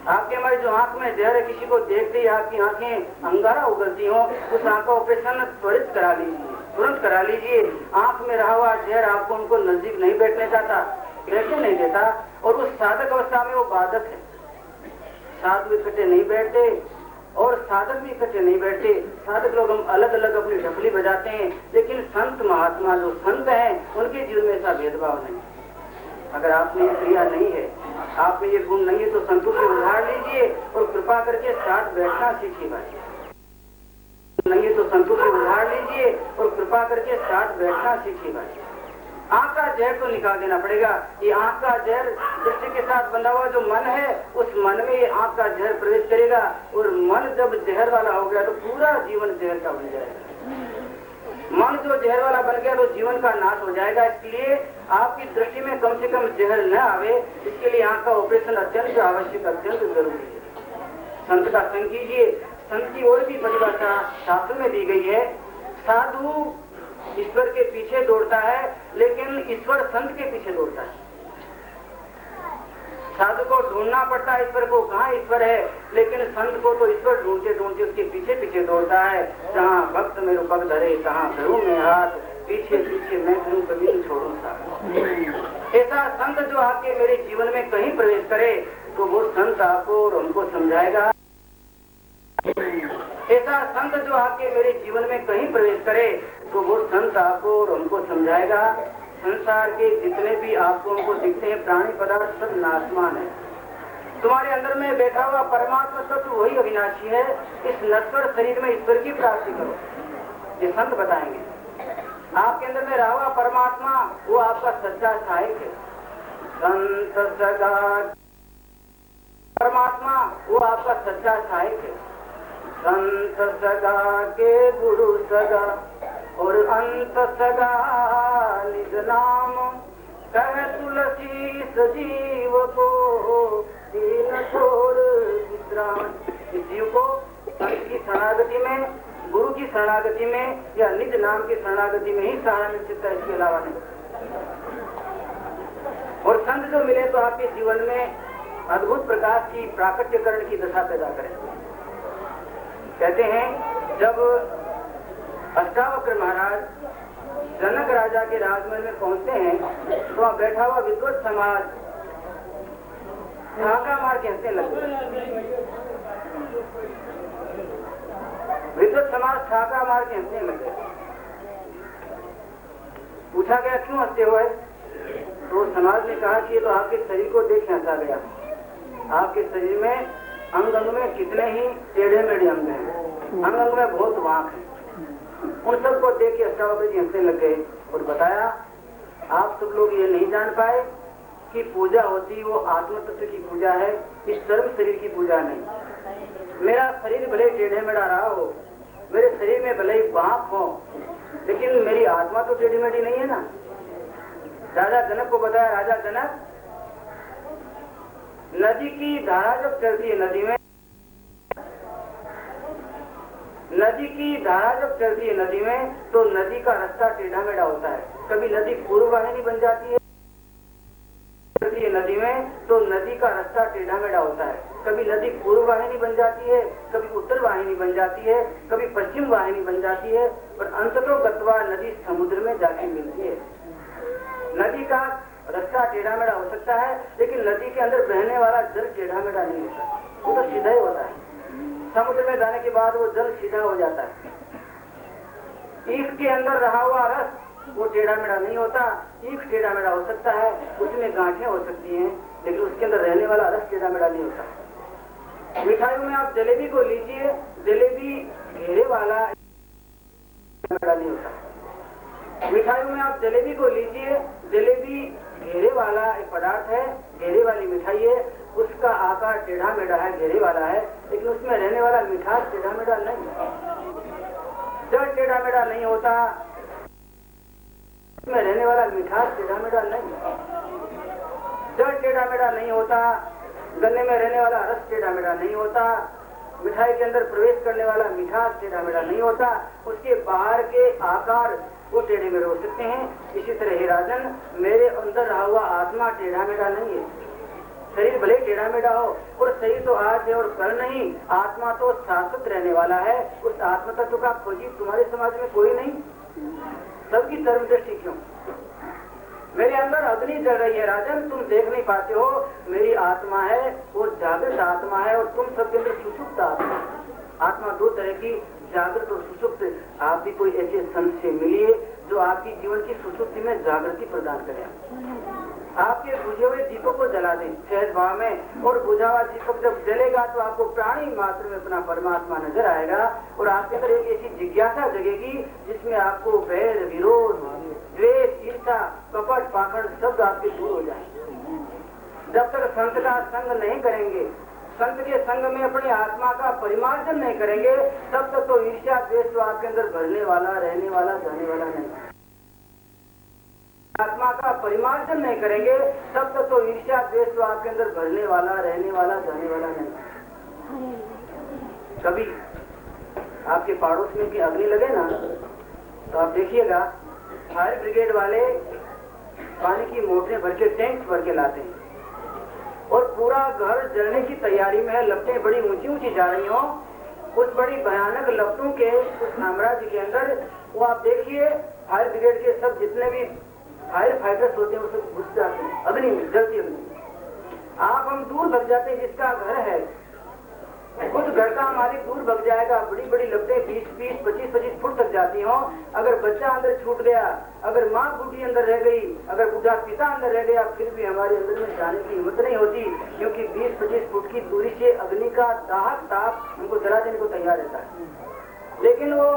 आपके हमारी जो आंख में जहर है, किसी को देखते ही आपकी आंखें अंगारा उगलती हो, उस आंख का ऑपरेशन त्वरित करा लीजिए, तुरंत करा लीजिए। आंख में रहा हुआ जहर आपको उनको नजदीक नहीं बैठने देता, बैठने नहीं देता, और उस साधक अवस्था में वो बाधक है। साधु इकट्ठे नहीं बैठते और साधक भी इकट्ठे नहीं बैठते। साधक लोग हम अलग अलग अपनी ढपली बजाते हैं, लेकिन संत महात्मा जो संत हैं उनके जीवन में ऐसा भेदभाव नहीं। अगर आप में ये क्रिया नहीं है, आप में ये गुण नहीं है, तो संतों से उधार लीजिए और कृपा करके साथ बैठना सीखिए भाई। नहीं है तो संतों से उधार लीजिए और कृपा करके साथ बैठना सीखिए भाई। आंख का जहर तो निकाल देना पड़ेगा। ये आंख का जहर दृष्टि के साथ बंधा हुआ जो मन है, उस मन में ये आंख का जहर प्रवेश करेगा, और मन जब जहर वाला हो गया तो पूरा जीवन जहर का बन जाएगा। मन जो जहर वाला बन गया तो जीवन का नाश हो जाएगा। इसलिए आपकी दृष्टि में कम से कम जहर न आवे, इसके लिए आंख का ऑपरेशन अत्यंत आवश्यक, अत्यंत जरूरी है। संत का संग कीजिए। संत की और भी परिभाषा शास्त्र में दी गई है। साधु ईश्वर के पीछे दौड़ता है, लेकिन ईश्वर संत के पीछे दौड़ता है। साधु को ढूंढना पड़ता है ईश्वर को, कहाँ ईश्वर है, लेकिन संत को तो ईश्वर ढूंढते ढूंढते उसके पीछे पीछे दौड़ता है। जहाँ भक्त मेरे पग धरे, तहाँ धरूं मैं हाथ, पीछे पीछे मैं धरूं कभी नहीं छोड़ूं साथ। ऐसा संत जो आपके मेरे जीवन में कहीं प्रवेश करे तो वो संत आपको और हमको समझाएगा। ऐसा संत जो आपके मेरे जीवन में कहीं प्रवेश करे तो वो संत आपको और हमको समझाएगा। संसार के जितने भी आपको उनको दिखते हैं प्राणी पदार्थ सब नाशवान है। तुम्हारे अंदर में बैठा हुआ परमात्मा तत्व वही अविनाशी है। इस नश्वर शरीर में ईश्वर की प्राप्ति करो, ये संत बताएंगे। आपके अंदर में रहा हुआ परमात्मा वो आपका सच्चा सहायक है। संत सगा परमात्मा वो आपका सच्चा सहायक है। संत सगा के गुरु सगा और अंत सगा निज नाम, कह तुलसी सजीव को दीन छोड़ विश्राम। इस जीव को संत की शरणागति में, गुरु की शरणागति में या निज नाम की शरणागति में ही सहारा मिल सकता है, इसके अलावा नहीं। और संत जो मिले तो आपके जीवन में अद्भुत प्रकाश की प्राकट्यकरण की दशा पैदा करें। कहते हैं जब अष्टावक्र महाराज जनक राजा के राजमहल में पहुंचते हैं तो वहाँ बैठा हुआ विद्वत समाज ठाका मार के हंसने लगे। विद्वत समाज ठाका मार के हंसने लगे। पूछा गया क्यों हंसते हुए, तो समाज ने कहा कि ये तो आपके शरीर को देख हंसा गया। आपके शरीर में अंग अंग में कितने ही टेढ़े मेढ़े अंग हैं, अंग अंग में बहुत वाक है। उन सबको देख के अष्टावक्र जी हंसने लग गए और बताया आप सब लोग ये नहीं जान पाए कि पूजा होती वो आत्म तत्व की पूजा है, इस सर्व शरीर की पूजा नहीं। मेरा शरीर भले टेढ़े मेढ़ा रहा हो, मेरे शरीर में भले ही बाप हो, लेकिन मेरी आत्मा तो टेढ़ी मेढ़ी नहीं है ना। राजा जनक को बताया, राजा जनक नदी की धारा जब चलती है, नदी की धारा जब चलती है नदी में, तो नदी का रास्ता टेढ़ा मेढ़ा होता है। कभी नदी पूर्व वाहिनी बन जाती है नदी में, तो नदी का रास्ता टेढ़ा मेढ़ा होता है। कभी नदी पूर्व वाहिनी बन जाती है, कभी उत्तर वाहिनी बन जाती है, कभी पश्चिम वाहिनी बन जाती है, और अंततः गत्वा नदी समुद्र में जाके मिलती है। नदी का रास्ता टेढ़ा मेढ़ा हो सकता है, लेकिन नदी के अंदर बहने वाला जल टेढ़ा मेढ़ा नहीं होता, वो तो सीधा ही होता है। समुद्र में जाने के बाद वो जल सीधा हो जाता है। ईख के अंदर रहा हुआ रस वो टेढ़ा मेढ़ा नहीं होता। ईख टेढ़ा मेढ़ा हो सकता है, उसमें गांठें हो सकती हैं, लेकिन उसके अंदर रहने वाला रस टेढ़ा मेढ़ा नहीं होता। मिठाइयों में आप जलेबी को लीजिए, जलेबी घेरे वाला मेढ़ा नहीं होता। मिठाइयों में आप जलेबी को लीजिए, जलेबी घेरे वाला एक पदार्थ है, घेरे वाली मिठाई है, उसका आकार टेढ़ा मेढ़ा है, घेरे वाला है, लेकिन उसमें रहने वाला मिठास टेढ़ा मेढ़ा नहीं। जल टेढ़ा मेढ़ा नहीं होता, उसमें रहने वाला मिठास टेढ़ा मेढ़ा नहीं। जल टेढ़ा मेढ़ा नहीं होता, गन्ने में रहने वाला रस टेढ़ा मेढ़ा नहीं होता, मिठाई के अंदर प्रवेश करने वाला मिठास टेढ़ा मेढ़ा नहीं होता, उसके बाहर के आकार वो टेढ़े मेढ़े हो सकते हैं। इसी तरह हे राजन, मेरे अंदर रहा हुआ आत्मा टेढ़ा मेढ़ा नहीं है। शरीर भले टेढ़ा मेढ़ा हो और सही तो आज है और कल नहीं, आत्मा तो शाश्वत रहने वाला है। उस आत्म तत्व का खोजी तुम्हारे समाज में कोई नहीं, सबकी धर्म दृष्टि क्यों? मेरे अंदर अग्नि जल रही है राजन, तुम देख नहीं पाते हो। मेरी आत्मा है वो जागृत आत्मा है और तुम सबके अंदर सुषुप्त आत्मा। आत्मा दो तरह की, जागृत और सुषुप्त। आप भी कोई ऐसे संत से मिलिए जो आपकी जीवन की सुषुप्ति में जागृति प्रदान करे, आपके बुझे हुए दीपक को जला दें सहज भाव में। और बुझा हुआ दीपक जब जलेगा तो आपको प्राणी मात्र में अपना परमात्मा नजर आएगा और आपके अंदर एक ऐसी जिज्ञासा जगेगी जिसमें आपको वैर, विरोध, द्वेष, ईर्ष्या, कपट, पाखंड शब्द आपके दूर हो जाएंगे। जब तक संत का संग नहीं करेंगे, संत के संग में अपनी आत्मा का परिमार्जन नहीं करेंगे, तब तक तो ईर्ष्या, द्वेष तो आपके अंदर भरने वाला, रहने वाला, जाने वाला नहीं। आत्मा का परिमार्जन नहीं करेंगे, तब तक तो ईर्ष्या, द्वेष तो आपके अंदर भरने वाला, रहने वाला, जाने वाला नहीं। कभी आपके पड़ोस में की अग्नि लगे ना, तो आप देखिएगा फायर ब्रिगेड वाले पानी की मोटरें भर के, टैंक भर के लाते हैं और पूरा घर जलने की तैयारी में है। लपटें बड़ी ऊंची ऊंची जा रही हो, उस बड़ी भयानक लपटों के उस साम्राज्य के अंदर वो आप देखिए फायर ब्रिगेड के सब जितने भी फायर फाइटर्स होते हैं वो सब घुस जाते हैं अग्नि में, जलती अग्नि। आप हम दूर भग जाते हैं, जिसका घर है खुद घर का मालिक दूर भग जाएगा। बड़ी बड़ी लपटें 20-20, 25-25 फुट तक जाती हो। अगर बच्चा अंदर छूट गया, अगर माँ बूढ़ी अंदर रह गई, अगर बूढ़ा पिता अंदर रह गया, फिर भी हमारे अंदर में जाने की हिम्मत नहीं होती, क्योंकि 20-25 फुट की दूरी से अग्नि का दाहक ताप हमको जला देने को तैयार रहता है। लेकिन वो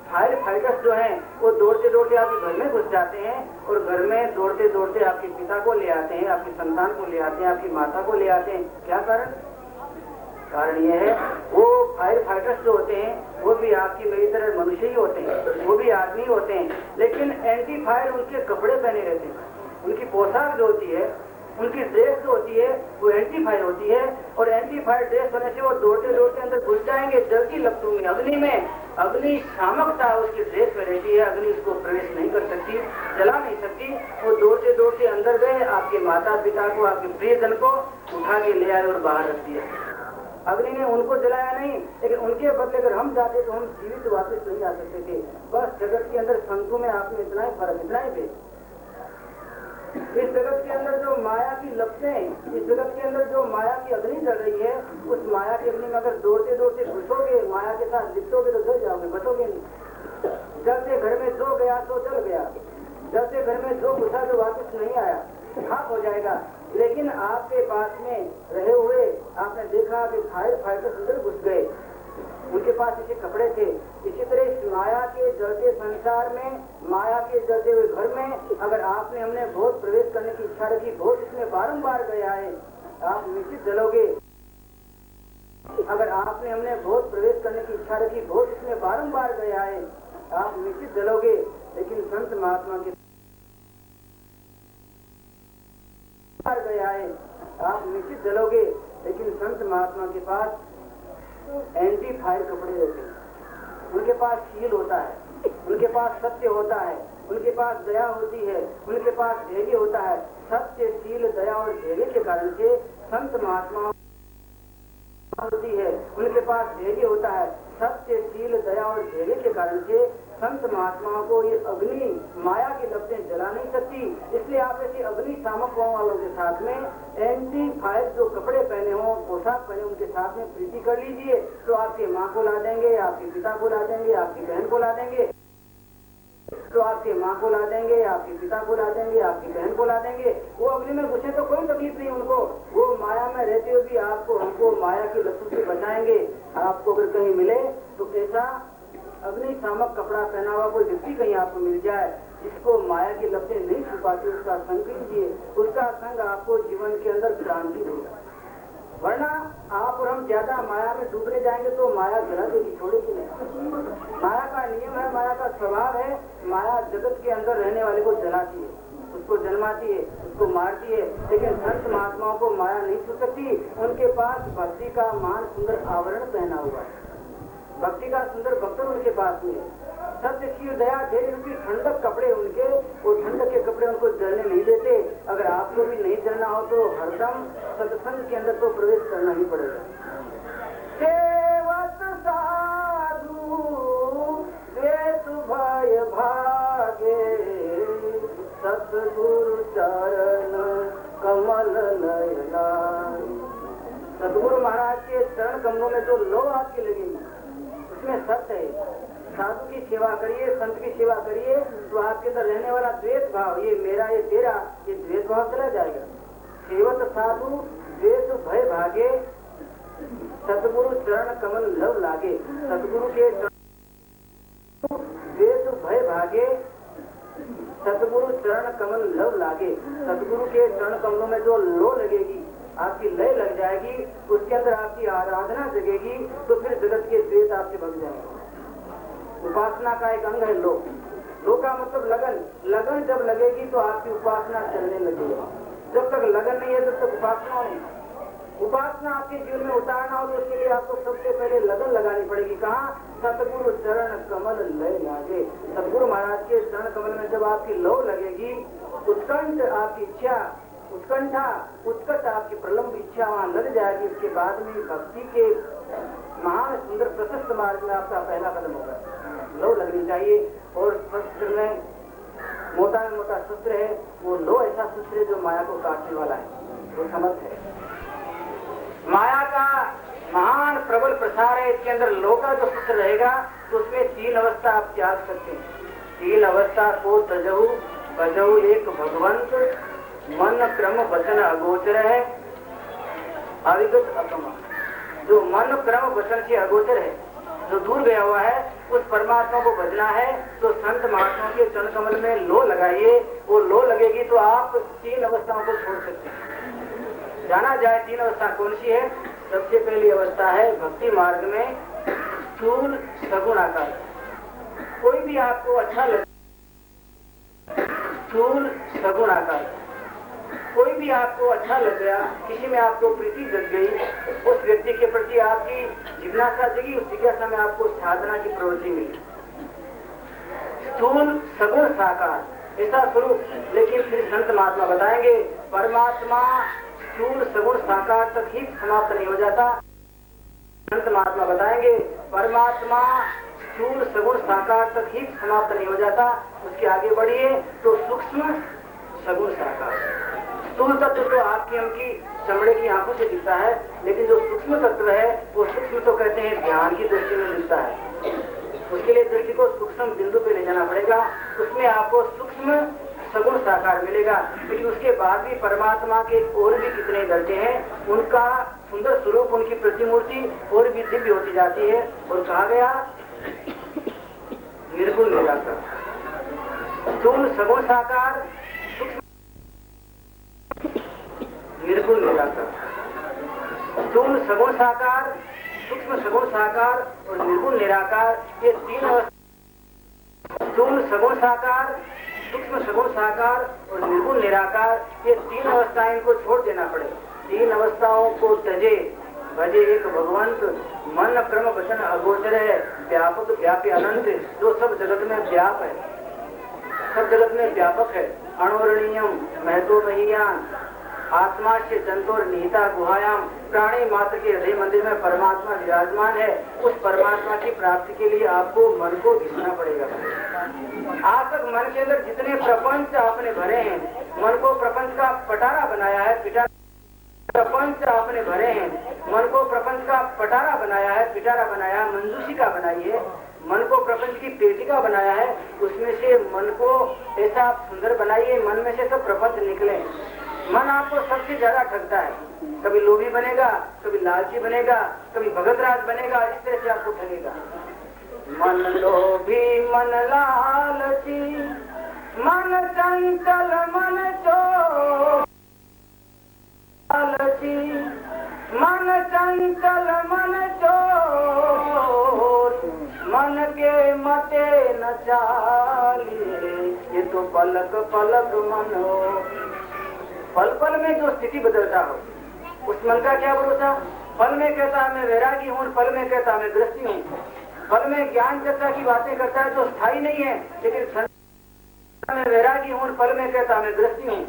फायर फाइटर्स जो हैं वो दौड़ते दौड़ते आपके घर में घुस जाते हैं और घर में दौड़ते दौड़ते आपके पिता को ले आते हैं, आपकी संतान को ले आते हैं, आपकी माता को ले आते हैं। क्या कारण? कारण यह है वो फायर फाइटर्स जो होते हैं वो भी आपकी मेरी तरह मनुष्य ही होते हैं, वो भी आदमी होते हैं, लेकिन एंटी फायर उनके कपड़े पहने रहते हैं। उनकी पोशाक जो होती है, उनकी ड्रेस जो होती है वो एंटी फायर होती है और एंटी फायर ड्रेस होने से वो दौड़ते दौड़ते अंदर घुस जाएंगे जल्दी लपटों में, अग्नि में। अग्नि शामकता उसकी ड्रेस में रहती है, अग्नि उसको प्रवेश नहीं कर सकती, जला नहीं सकती। वो दौड़ते दौड़ते अंदर गए, आपके माता पिता को, आपके प्रियजन को उठा के ले आए और बाहर रख दिया। अग्नि ने उनको जलाया नहीं, लेकिन उनके बदले अगर हम जाते तो हम जीवित वापस नहीं आ सकते थे। बस जगत के अंदर संतों में आपने इतना ही फर्क, इतना ही भेद। इस जगत के अंदर जो माया की लपटें, इस जगत के अंदर जो माया की अग्नि जल रही है, उस माया की अग्नि में अगर दौड़ते दौड़ते घुसोगे, माया के साथ लिपटोगे तो जल जाओगे, बचोगे नहीं। जब से घर में जो गया तो जल गया, जब से घर में जो घुसा तो वापस नहीं आया, खाक हो जाएगा। लेकिन आपके पास में रहे हुए आपने देखा कि फायर फाइटर अंदर घुस गए, उनके पास ऐसे कपड़े थे। इसी तरह इस माया के जलते संसार में, माया के जलते हुए घर में अगर आपने हमने बहुत प्रवेश करने की इच्छा रखी, बहुत इसमें बारंबार गया है, आप निश्चित जलोगे। अगर आपने हमने बहुत प्रवेश करने की इच्छा रखी, बहुत इसमें बारंबार गया है, आप निश्चित जलोगे। लेकिन संत महात्मा के गया है, आप निश्चित जलोगे। लेकिन संत महात्मा के पास एंटी फायर कपड़े रहते हैं, उनके पास शील होता है, उनके पास सत्य होता है, उनके पास दया होती है, उनके पास धैर्य होता है। सत्य, शील, दया और धैर्य के कारण से संत महात्मा होती है, उनके पास धैर्य होता है। सत्य, शील, दया और धैर्य के कारण से संत महात्माओं को ये अग्नि माया की लपटें जला नहीं सकती। इसलिए आप ऐसे अग्नि शामक वालों के साथ में एंटी फायर जो कपड़े पहने हो, पोशाक पहने, उनके साथ में प्रीति कर लीजिए, तो आपके माँ को ला देंगे, आपके पिता को ला देंगे, आपकी बहन को ला देंगे, तो आपके माँ को ला देंगे, आपके पिता को ला देंगे, आपकी बहन को ला देंगे। वो अग्नि में घुसे तो कोई तकलीफ नहीं उनको, वो माया में रहते हुए भी आपको, हमको माया की लपटों से बचाएंगे। आपको अगर कहीं मिले तो ऐसा अग्नि शामक कपड़ा पहना हुआ कोई व्यक्ति कहीं आपको मिल जाए जिसको माया की लपटें नहीं छुपाती, उसका संग कीजिए, उसका संग आपको जीवन के अंदर क्रांति देगा। वरना आप और हम ज्यादा माया में डूबने जाएंगे तो माया जला देगी, छोड़ेगी नहीं। माया का नियम है, माया का स्वभाव है, माया जगत के अंदर रहने वाले को जलाती है, उसको जन्माती है, उसको मारती है। लेकिन संत महात्माओं को माया नहीं छू सकती, उनके पास भक्ति का मान सुंदर आवरण पहना हुआ है, भक्ति का सुंदर बख्तर उनके पास में है। सत्यशील दया धैर्य रूपी ठंडक कपड़े उनके, वो ठंडक के कपड़े उनको जलने नहीं देते। अगर आपको भी नहीं जलना हो तो हरदम सत्संग के अंदर तो प्रवेश करना ही पड़ेगा। सेवत साधु द्वेष भय भागे, सतगुरु चरण कमल नयना। सतगुरु महाराज के चरण कमलों में जो लो आपकी लगेगी उसमें सत्य है। साधु की सेवा करिए, संत की सेवा करिए तो आपके अंदर रहने वाला द्वेष भाव, ये मेरा ये तेरा, ये द्वेष भाव चला जाएगा। सेवत साधु द्वेष भय भागे, सतगुरु चरण कमल लव लागे। सतगुरु के द्वेष भय भागे, सतगुरु चरण कमल लव लागे। सतगुरु के चरण कमलों में जो लो लगेगी, आपकी लय लग जाएगी, उसके अंदर आपकी आराधना जगेगी, तो फिर जगत के द्वेष आपसे भग जाएंगे। उपासना का एक अंग है लो। लो का मतलब लगन। लगन जब लगेगी तो आपकी उपासना चलने लगेगी। जब तक लगन नहीं है तब तक उपासना नहीं। उपासना आपके जीवन में उतारना हो तो उसके लिए आपको सबसे पहले लगन लगानी पड़ेगी। कहाँ? सतगुरु चरण कमल लय लागे। सतगुरु महाराज के चरण कमल में जब आपकी लो लगेगी, उत्कंठ आपकी इच्छा, उत्कंठा उत्कट आपकी प्रलंब इच्छा वहाँ लग जाएगी। उसके बाद में भक्ति के महान सुंदर प्रशस्त मार्ग में आपका पहला कदम होगा। लो लगनी चाहिए। और शस्त्र में मोटा शस्त्र है, वो लो ऐसा शस्त्र है जो माया को काटने वाला है, वो समर्थ है। माया का महान प्रबल प्रसार है, इसके अंदर लो का जो शस्त्र रहेगा तो उसमें 3 अवस्था आप त्याग सकते हैं। 3 अवस्था को तजहु बजहु एक भगवंत, मन क्रम वचन अगोचर है, अविगत अपमा। जो मन क्रम वचन से अगोचर है, जो दूर गया हुआ है, उस परमात्मा को भजना है तो संत महात्माओं के चरण कमल में लो लगाइए। वो लो लगेगी तो आप 3 अवस्थाओं को छोड़ सकते हैं। जाना जाए 3 अवस्था कौन सी है? सबसे पहली अवस्था है भक्ति मार्ग में स्थूल सगुण आकार। कोई भी आपको अच्छा लगे, स्थूल सगुण आकार, कोई भी आपको अच्छा लग गया, किसी में आपको प्रीति जग गई, उस व्यक्ति के प्रति आपकी जिज्ञासा जगी, उस जिज्ञासा में आपको साधना की प्रवृत्ति मिली। स्थूल सगुण साकार ऐसा स्वरूप। लेकिन फिर संत महात्मा बताएंगे परमात्मा स्थूल सगुण साकार तक ही समाप्त नहीं हो जाता। संत महात्मा बताएंगे परमात्मा स्थूल सगुण साकार तक ही समाप्त नहीं हो जाता। उसके आगे बढ़िए तो सूक्ष्म सगुण साकार। स्थूल तत्व तो आपकी हमकी चमड़े की आंखों से दिखता है, लेकिन जो सूक्ष्म तत्व है वो सूक्ष्म तो कहते हैं ध्यान की दृष्टि में दिखता है। उसके लिए दृष्टि को सूक्ष्म बिंदु पे ले जाना पड़ेगा, उसमें आपको सूक्ष्म सगुण साकार मिलेगा। लेकिन उसके बाद भी परमात्मा के और भी कितने दर्जे हैं, उनका सुंदर स्वरूप, उनकी प्रतिमूर्ति और भी दिव्य होती जाती है। और कहा गया निर्गुण निराकार, स्थूल सगुण साकार, निर्गुण निराकार। स्थूल सगुण साकार, सूक्ष्म सगुण साकार और निर्गुण निराकार, ये 3 अवस्था। स्थूल सगुण साकार, सूक्ष्म सगुण साकार और निर्गुण निराकार, ये 3 अवस्थाएं इनको छोड़ देना पड़े। 3 अवस्थाओं को तजे भजे एक भगवंत, मन क्रम वचन अगोचर है, व्यापक व्यापी अनंत, जो सब जगत में व्याप है, सब जगत में व्यापक है। अणोरणीयम महतो महियान, आत्मा से जंतोर निहिता गुहायाम, प्राणी मात्र के हृदय मंदिर में परमात्मा विराजमान है। उस परमात्मा की प्राप्ति के लिए आपको मन को घिसना पड़ेगा। आज तक मन के अंदर जितने प्रपंच आपने भरे हैं, मन को प्रपंच का पटारा बनाया है, प्रपंच आपने भरे हैं, मन को प्रपंच का पटारा बनाया है, पिटारा बनाया, मंजूषिका बनाई है, मन को प्रपंच की पेटिका बनाया है। उसमें से मन को ऐसा आप सुंदर बनाइए, मन में से सब प्रपंच निकले। मन आपको सबसे ज्यादा ठगता है, कभी लोभी बनेगा, कभी लालची बनेगा, कभी भगतराज बनेगा, इस तरह से आपको ठगेगा। मन लोभी मन लालची, मन चंचल मन चोर, लालची मन चंचल मन चोर, मन के मते न चालिए, ये तो पलक पलक मन हो। पल पल में जो स्थिति बदलता हो, उस मन का क्या भरोसा। पल में कहता मैं वैरागी हूँ, पल में कहता मैं गृहस्थी हूँ। फल में ज्ञान चर्चा की बातें करता है तो स्थायी नहीं है, लेकिन संसार में वैरागी हूँ, फल में कहता मैं गृहस्थी हूँ।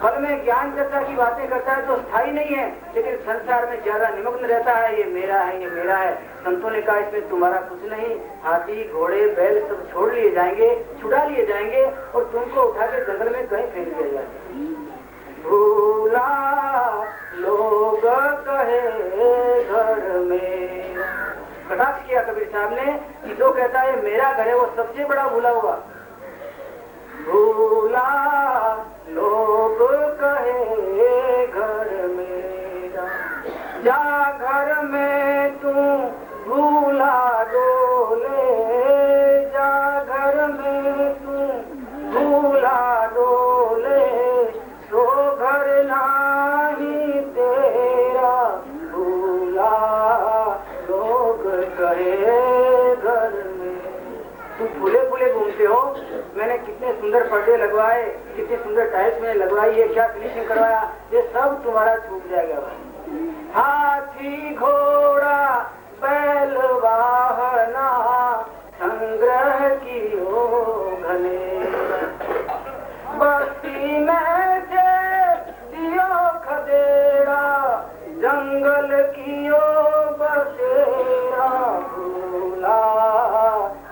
फल में ज्ञान चर्चा की बातें करता है तो स्थायी नहीं है, लेकिन संसार में ज्यादा निमग्न रहता है, ये मेरा है, ये मेरा है। संतों ने कहा इसमें तुम्हारा कुछ नहीं, हाथी घोड़े बैल सब छोड़ लिए जाएंगे, छुड़ा लिए जाएंगे और तुमको उठा के जंगल में कहीं फेंक दिया जाएगा। भूला लोग कहे घर में, कटाक्ष किया कबीर साहब ने कि जो कहता है मेरा घर है वो सबसे बड़ा भूला हुआ। भूला लोग कहे घर मेरा, जा घर में तू भूला डोले, जा घर में तू भूला डोले, सो घर नाही तेरा, भूला लोग कहे घर में। तुम फूले फूले घूमते हो, मैंने कितने सुंदर पर्दे लगवाए, कितने सुंदर टाइल्स में लगवाई, ये क्या फिनिशिंग करवाया, ये सब तुम्हारा छूट जाएगा भाई। हाथी घोड़ा बैल वाहना संग्रह कियो घने, बस्ती में से दियो खदेड़ा, जंगल कियो बसेरा, भूला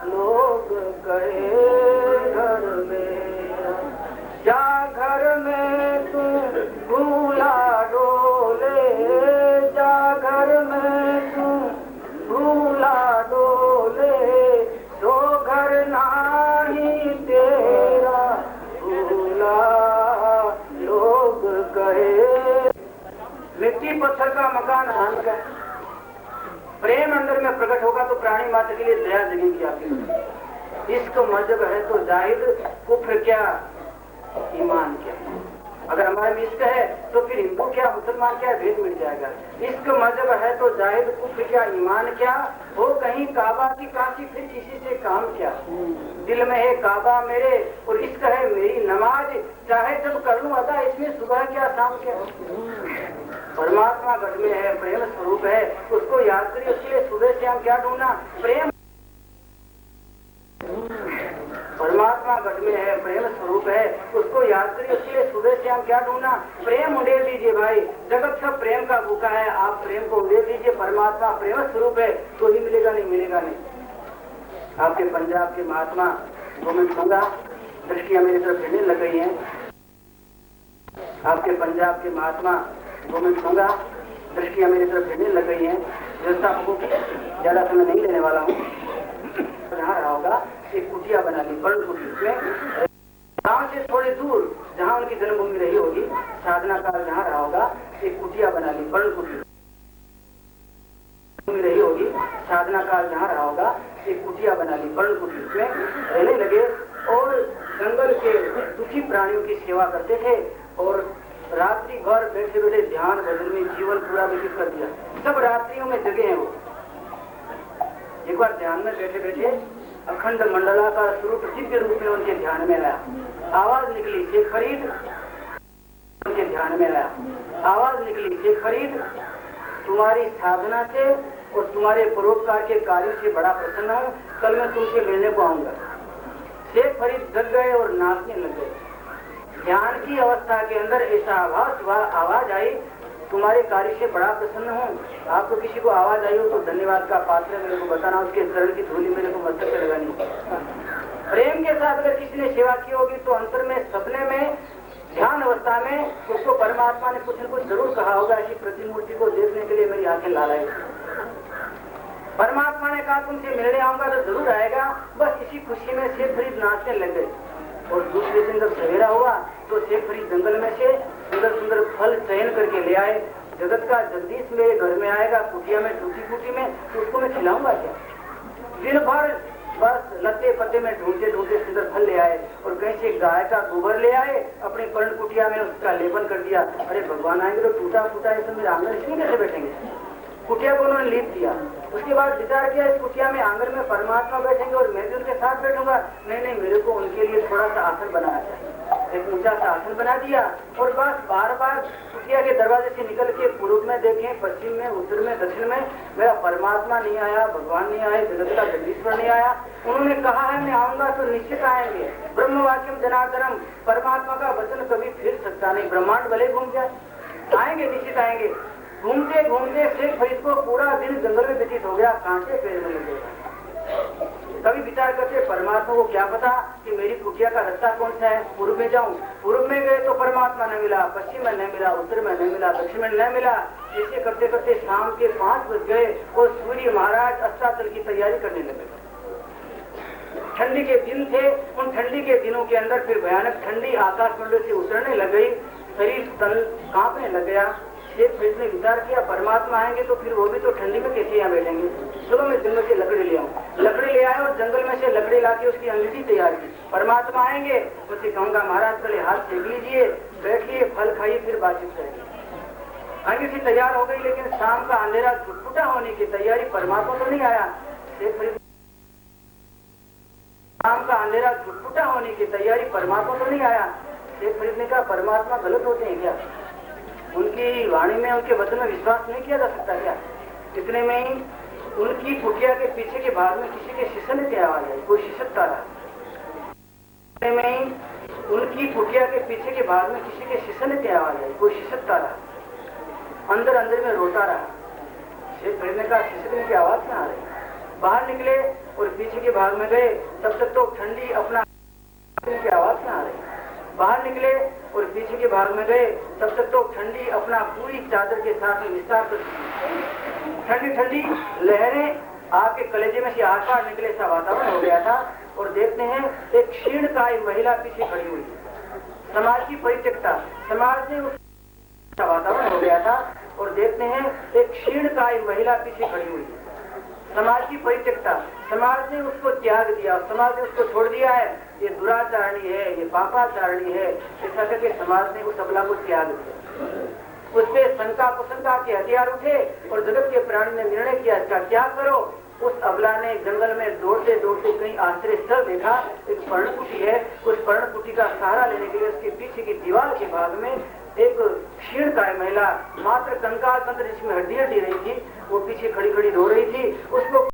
लोग कहे घर मेरा, जा घर में तू भूला डोले, जा घर में तू भूला डोले, तो घर नाही तेरा, भूला लोग कहे। मिट्टी पत्थर का मकान हान का, प्रेम अंदर में प्रकट होगा तो प्राणी मात्र के लिए दया जगेगी आपके। इश्क मजहब है तो जाहिद, कुफ्र क्या ईमान क्या। अगर हमारे में इश्क है तो फिर हिंदू क्या मुसलमान क्या भेद मिट जाएगा। इश्क मजहब है तो जाहिद, कुफ्र क्या ईमान क्या, हो कहीं काबा की काशी फिर किसी से काम क्या। दिल में है काबा मेरे और इश्क है मेरी नमाज, चाहे जब कर लूं अदा इसमें सुबह क्या शाम क्या। परमात्मा घट में है, प्रेम स्वरूप है, उसको याद करिए, उसके लिए सुबह से हम क्या ढूंढना, प्रेम। परमात्मा घट में है, प्रेम स्वरूप है, उसको याद करिए, उसके लिए सुबह से हम क्या ढूंढना, प्रेम उड़ेल दीजिए भाई। जगत सब प्रेम का भूखा है, आप प्रेम को उड़ेल दीजिए। परमात्मा प्रेम स्वरूप है, तो ही मिलेगा, नहीं मिलेगा नहीं। आपके पंजाब के महात्मा गोविंद संगा दृष्टियां मेरी तरफ फिरने लग गई है। आपके पंजाब के महात्मा गोविंद संगा दृष्टियां मेरी तरफ फिरने लग गई है। जैसा आपको ज्यादा समय नहीं लेने वाला हूँ, जहाँ रहा होगा एक कुटिया बना ली, बड़ी कुटी में गांव से थोड़े दूर जहाँ उनकी जन्मभूमि रही होगी, साधना काल जहाँ रहा होगा, एक कुटिया बना ली, बड़ी कुटी रही होगी, साधना काल जहाँ रहा होगा, एक कुटिया बना ली, बड़ी कुटी में रहने लगे और जंगल के दुखी प्राणियों की सेवा करते थे और रात्रि भर बैठे बैठे ध्यान भजन में जीवन पूरा व्यतीत कर दिया। सब रात्रियों में जगे हैं वो। एक बार ध्यान में बैठे बैठे अखंड मंडलाकार स्वरूप दिव्य रूप में उनके ध्यान में आया। आवाज निकली, शेख फरीद। उनके ध्यान में आया, आवाज निकली, शेख फरीद, तुम्हारी साधना से और तुम्हारे परोपकार के कार्यों से बड़ा प्रसन्न हूँ, कल मैं तुमसे मिलने को आऊंगा। शेख फरीद जग गए और नाचने लग गए। ध्यान की अवस्था के अंदर ऐसा आभास हुआ, आवाज आई, तुम्हारे कार्य से बड़ा प्रसन्न हूँ। आपको किसी को आवाज आई हो तो धन्यवाद का पात्र मेरे को बताना, उसके शरण की धूलि मेरे को मस्तक पे लगानी। प्रेम के साथ अगर किसी ने सेवा की होगी तो अंतर में, सपने में, ध्यान अवस्था में उसको परमात्मा ने कुछ न कुछ जरूर कहा होगा। ऐसी प्रतिमूर्ति को देखने के लिए मेरी आंखें लाल आई। परमात्मा ने कहा तुमसे मिलने आऊंगा तो जरूर आएगा। बस इसी खुशी में शेख फरीद नाचने लग गए। और दूसरे दिन जब सवेरा हुआ तो शेख फरीद जंगल में से सुंदर सुंदर फल चयन करके ले आए। जगत का जगदीश मेरे घर में आएगा, कुटिया में, टूटी फूटी में, तो उसको मैं खिलाऊंगा क्या। दिन भर बस लत्ते पत्ते में ढूंढते ढूंढते सुंदर फल ले आए और कहीं से गाय का गोबर ले आए, अपने पर्ण कुटिया में उसका लेपन कर दिया। अरे भगवान आएंगे तो टूटा फूटा ऐसा मेरे आंगन इसमें कैसे बैठेंगे। कुटिया को उन्होंने लीप दिया। उसके बाद विचार किया इस कुटिया में आंगन में परमात्मा बैठेंगे और मैं भी उनके साथ बैठूंगा। नहीं, मेरे को उनके लिए थोड़ा सा आसन बनाना चाहिए। एक ऊंचा सा आसन बना दिया और बस बार बार कुटिया के दरवाजे से निकल के पूर्व में देखें, पश्चिम में, उत्तर में, दक्षिण में, मेरा परमात्मा नहीं आया, भगवान नहीं आए, जगत का जगदीश्वर नहीं आया। उन्होंने कहा है मैं आऊंगा तो निश्चित आएंगे। ब्रह्म वाक्यम जनार्दनम, परमात्मा का वचन कभी फिर सकता नहीं। ब्रह्मांड भले घूम जाए, आएंगे, निश्चित आएंगे। घूमते घूमते शेख फरीद को पूरा दिन जंगल में व्यतीत हो गया, कांटे पेड़ में लगे। कभी विचार करते परमात्मा को क्या पता कि मेरी कुटिया का रास्ता कौन सा है, पूर्व में जाऊं। पूर्व में गए तो परमात्मा न मिला, पश्चिम में न मिला, उत्तर में न मिला, दक्षिण में न मिला। ऐसे करते करते शाम के 5 बज गए और सूर्य महाराज अस्ताचल की तैयारी करने लगे। ठंडी के दिन थे, उन ठंडी के दिनों के अंदर फिर भयानक ठंडी आकाश मंडल से उतरने लग गई, शरीर तल कांपने लग गया। शेख फरीद ने विचार किया परमात्मा आएंगे तो फिर वो भी तो ठंडी में कैसे यहाँ बैठेंगे। चलो मैं जंगल से लकड़ी ले आऊं। लकड़ी ले आए और जंगल में से लकड़ी लाके उसकी अंगीठी तैयार की। परमात्मा आएंगे उससे कहूंगा महाराज पहले हाथ सेक लीजिए, बैठिए, फल खाइए, फिर बातचीत करेंगे। अंगीठी तैयार हो गई, लेकिन शाम का अंधेरा छुटपुटा होने की तैयारी, परमात्मा तो नहीं आया। शेख फरीद शाम का अंधेरा छुटपुटा होने की तैयारी, परमात्मा तो नहीं आया। शेख फरीद ने कहा परमात्मा गलत होते हैं क्या? उनकी वाणी में, उनके वचन में विश्वास नहीं किया जा सकता क्या? इतने में ही उनकी कुटिया के पीछे के भाग में किसी के शिशने की आवाज आई, कोई शिशकता रहा। इतने में ही उनकी कुटिया के पीछे के भाग में किसी के शिशने की आवाज आई, कोई शिशकता रहा। अंदर अंदर में रोता रहा। शेख फरीद ने कहा शिशकने की आवाज कहाँ आ रही? बाहर निकले और पीछे के भाग में गए, तब तक तो ठंडी अपना की आवाज कहाँ आ रही? बाहर निकले और पीछे के भाग में गए, तब तक तो ठंडी अपना पूरी चादर के साथ में विस्तार कर, ठंडी ठंडी लहरें आपके कलेजे में से आर पार निकले सा वातावरण हो गया था। और देखते हैं एक क्षीणकाय महिला पीछे खड़ी हुई, समाज की परित्यक्ता, समाज ने उस वातावरण हो गया था। और देखते हैं एक क्षीणकाय महिला पीछे खड़ी हुई, समाज की परित्यक्ता, समाज ने उसको त्याग दिया, समाज ने उसको छोड़ दिया है, ये दुराचारणी है, ये पापाचारणी है, ऐसा करके समाज ने उस अबला को त्याग दिया। उस पर शंका कुशंका के हथियार उठे और जगत के प्राणी ने निर्णय किया इसका क्या करो। उस अबला ने जंगल में दौड़ते दौड़ते कहीं आश्रय स्थल देखा, एक पर्णकुटी है, उस पर्णकुटी का सहारा लेने के लिए उसके पीछे की दीवार के भाग में एक क्षीणकाय महिला, मात्र कंकाल तंत्र जिसमें हड्डी रही थी, वो पीछे खड़ी खड़ी रो रही थी। उसको